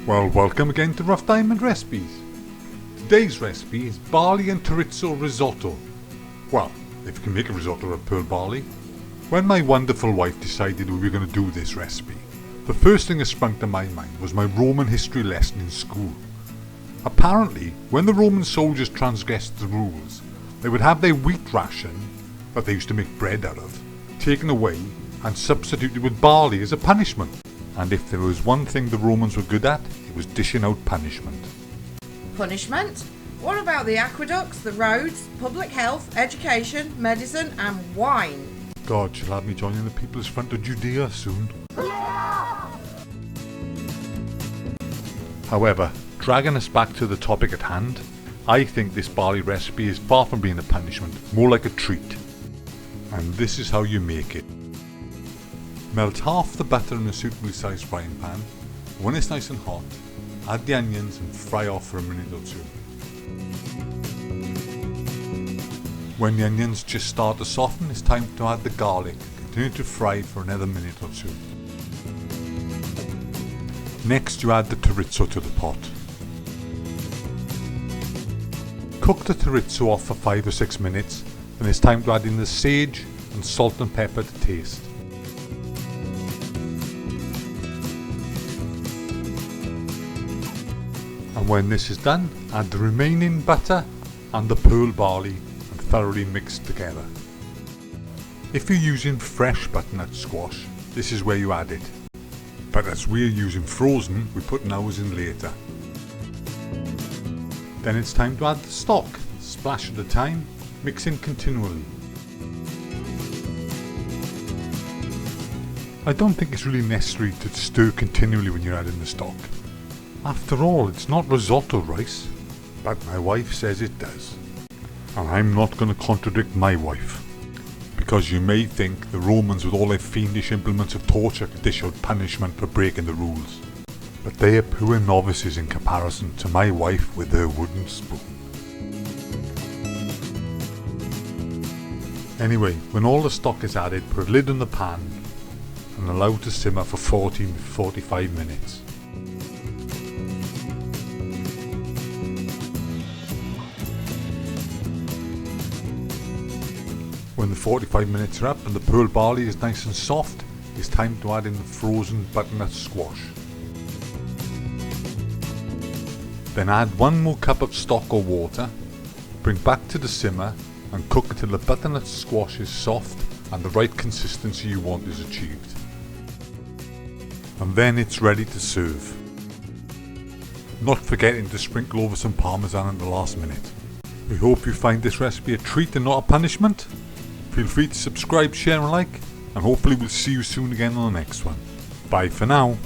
Well, welcome again to Rough Diamond Recipes. Today's recipe is Barley and Chorizo Risotto. Well, if you can make a risotto of pearl barley. When my wonderful wife decided we were going to do this recipe, the first thing that sprung to my mind was my Roman history lesson in school. Apparently, when the Roman soldiers transgressed the rules, they would have their wheat ration, that they used to make bread out of, taken away and substituted with barley as a punishment. And if there was one thing the Romans were good at, it was dishing out punishment. Punishment? What about the aqueducts, the roads, public health, education, medicine and wine? God, she'll have me joining the People's Front of Judea soon. However, dragging us back to the topic at hand, I think this barley recipe is far from being a punishment, more like a treat. And this is how you make it. Melt half the butter in a suitably sized frying pan. When it's nice and hot, add the onions and fry off for a minute or two. When the onions just start to soften, it's time to add the garlic. Continue to fry for another minute or two. Next, you add the chorizo to the pot. Cook the chorizo off for 5 or 6 minutes, and it's time to add in the sage and salt and pepper to taste. And when this is done, add the remaining butter and the pearl barley and thoroughly mix together. If you're using fresh butternut squash, this is where you add it. But as we're using frozen, we put ours in later. Then it's time to add the stock, splash at a time, mixing continually. I don't think it's really necessary to stir continually when you're adding the stock. After all, it's not risotto rice, but my wife says it does. And I'm not going to contradict my wife, because you may think the Romans with all their fiendish implements of torture could dish out punishment for breaking the rules. But they are poor novices in comparison to my wife with her wooden spoon. Anyway, when all the stock is added, put a lid on the pan and allow it to simmer for 40 to 45 minutes. When the 45 minutes are up and the pearl barley is nice and soft, it's time to add in the frozen butternut squash. Then add 1 more cup of stock or water, bring back to the simmer and cook until the butternut squash is soft and the right consistency you want is achieved. And then it's ready to serve. Not forgetting to sprinkle over some parmesan at the last minute. We hope you find this recipe a treat and not a punishment. Feel free to subscribe, share and like, and hopefully we'll see you soon again on the next one. Bye for now.